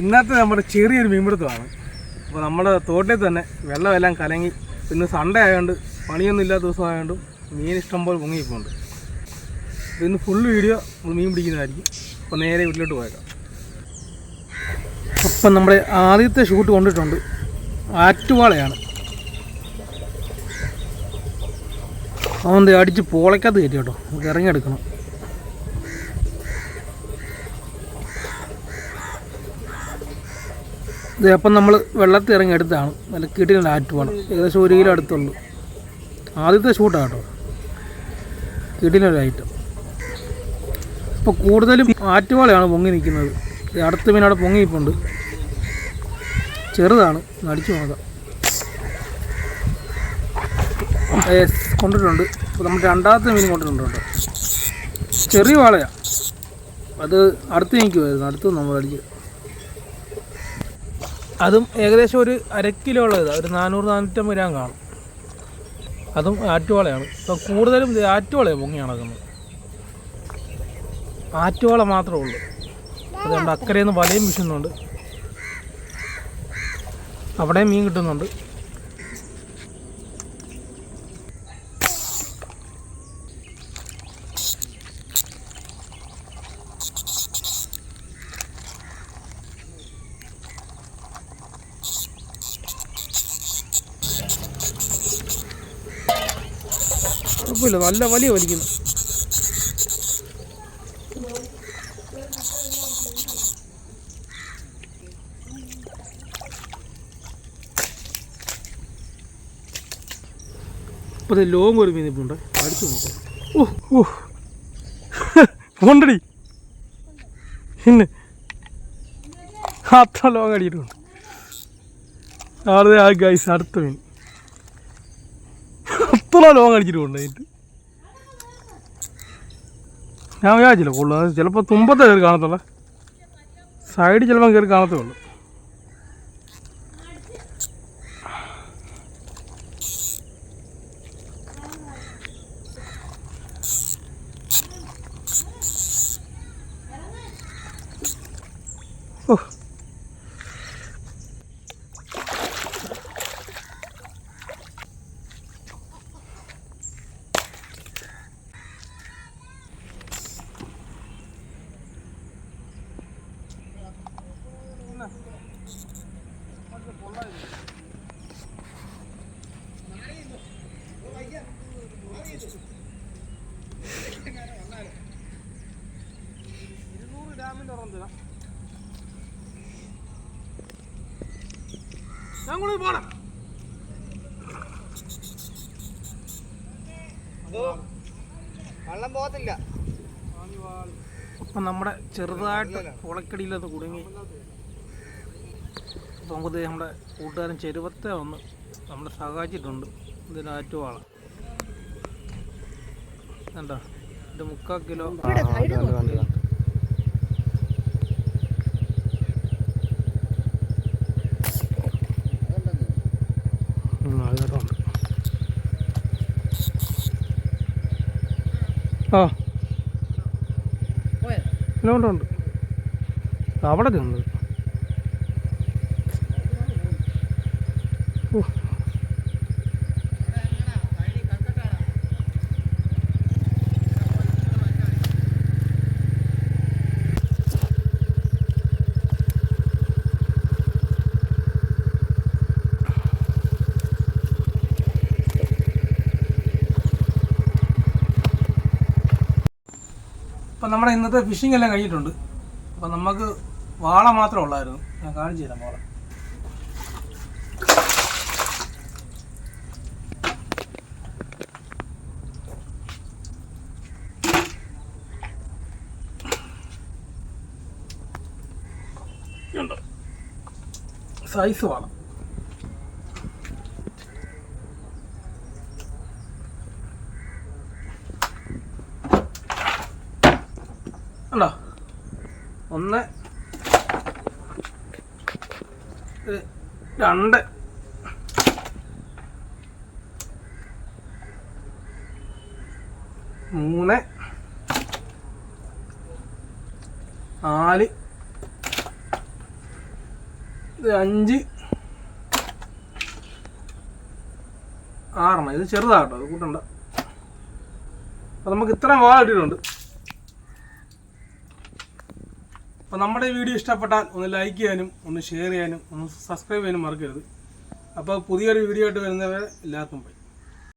ഇന്നത്തെ നമ്മുടെ ചെറിയൊരു മീൻപിടുത്തമാണ്. അപ്പോൾ നമ്മുടെ തോട്ടിൽ തന്നെ വെള്ളമെല്ലാം കലങ്ങി. ഇന്ന് സൺഡേ ആയതുകൊണ്ട് പണിയൊന്നും ഇല്ലാത്ത ദിവസമായതുകൊണ്ട് മീൻ ഇഷ്ടംപോലെ പൊങ്ങിപ്പോണ്ട്. അപ്പോൾ ഇന്ന് ഫുൾ വീഡിയോ മീൻ പിടിക്കുന്നതായിരിക്കും. അപ്പോൾ നേരെ വീട്ടിലോട്ട് പോയേക്കാം. അപ്പം നമ്മുടെ ആദ്യത്തെ ഷൂട്ട് കൊണ്ടിട്ടുണ്ട്. ആറ്റുവാളയാണ്. അതുകൊണ്ട് അടിച്ച് പോളയ്ക്കകത്ത് കയറ്റി കേട്ടോ. നമുക്ക് ഇറങ്ങിയെടുക്കണം. ഇത് അപ്പം നമ്മൾ വെള്ളത്തിൽ ഇറങ്ങി എടുത്താണ്. നല്ല കിട്ടിയ ആറ്റുവാള. ഏകദേശം 1 കിലോ അടുത്തുള്ളൂ. ആദ്യത്തെ ഷൂട്ടാണ് കേട്ടോ. കിട്ടിയൊരു ഐറ്റം. ഇപ്പോൾ കൂടുതലും ആറ്റുവാളയാണ് പൊങ്ങി നിൽക്കുന്നത്. അടുത്ത മീൻ അവിടെ പൊങ്ങിയിപ്പുണ്ട്. ചെറുതാണ്. അടിച്ചു നോക്കാം. കൊണ്ടിട്ടുണ്ട്. അപ്പോൾ നമ്മൾ രണ്ടാമത്തെ മീൻ കൊണ്ടിട്ടുണ്ട് കേട്ടോ. ചെറിയ വാളയാണ്. അത് അടുത്ത് നിൽക്കുമായിരുന്നു. അടുത്ത് നമ്മൾ അടിച്ച് അതും ഏകദേശം ഒരു 1/2 കിലോ ഉള്ളത്. ഒരു 400-450 ഗ്രാം കാണും. അതും ആറ്റുവാളയാണ്. ഇപ്പോൾ കൂടുതലും ആറ്റുവാളയാണ് പൊങ്ങി നടക്കുന്നത്. ആറ്റുവാള മാത്രമേ ഉള്ളൂ. അതുകൊണ്ട് അക്കരയിൽ നിന്ന് വലയും വീശുന്നുണ്ട്. അവിടെയും മീൻ കിട്ടുന്നുണ്ട്. കുഴപ്പമില്ല, നല്ല വലിയ വലിക്കുന്നു. അപ്പോൾ ഇത് ലോങ് ഒരു മീൻ ഇപ്പോൾ ഉണ്ട്. അടിച്ചു നോക്കാം. ഉണ്ടടി പിന്നെ അത്ര ലോങ് അടിയിട്ടുണ്ട്. ആ ഗൈസ് അടുത്ത മീൻ അത്ര ലോങ് അടിച്ചിട്ടുണ്ട്. അതിട്ട് ഞാൻ വിചാരിച്ചില്ല കൊള്ളു. ചിലപ്പോൾ തുമ്പത്തെ കയറി കാണത്തുള്ള, സൈഡിൽ ചിലപ്പോൾ കയറി കാണത്തേ ഉള്ളൂ. വെള്ളം പോകത്തില്ല. അപ്പം നമ്മുടെ ചെറുതായിട്ട് പുളക്കടിയിലത് കുടുങ്ങി. അപ്പോൾ നമുക്ക് നമ്മുടെ കൂട്ടുകാരൻ ചെരുവത്തെ ഒന്ന് നമ്മളെ സഹായിച്ചിട്ടുണ്ട്. ഇതിന് ആറ്റുവാള കണ്ടോ. ഇത് 3/4 കിലോ. ആ ഉണ്ട്. അവിടെ ചെന്നത് അപ്പം നമ്മുടെ ഇന്നത്തെ ഫിഷിംഗ് എല്ലാം കഴിഞ്ഞിട്ടുണ്ട്. അപ്പം നമുക്ക് വാള മാത്രമേ ഉള്ളായിരുന്നു. ഞാൻ കാണിച്ചു തരാം വാള. സൈസ് വാള. അല്ല 1 2 3 4 ഇത് 5 6 ഇത് ചെറുതാട്ടോ, അത് കൂട്ടണ്ട. അപ്പോൾ നമുക്ക് ഇത്രയും വാഴ ഇട്ടിട്ടുണ്ട്. അപ്പോൾ നമ്മുടെ ഈ വീഡിയോ ഇഷ്ടപ്പെട്ടാൽ ഒന്ന് ലൈക്ക് ചെയ്യാനും ഒന്ന് ഷെയർ ചെയ്യാനും ഒന്ന് സബ്സ്ക്രൈബ് ചെയ്യാനും മറക്കരുത്. അപ്പോൾ പുതിയൊരു വീഡിയോ ആയിട്ട് വരുന്നവരെ എല്ലാവർക്കും ബൈ.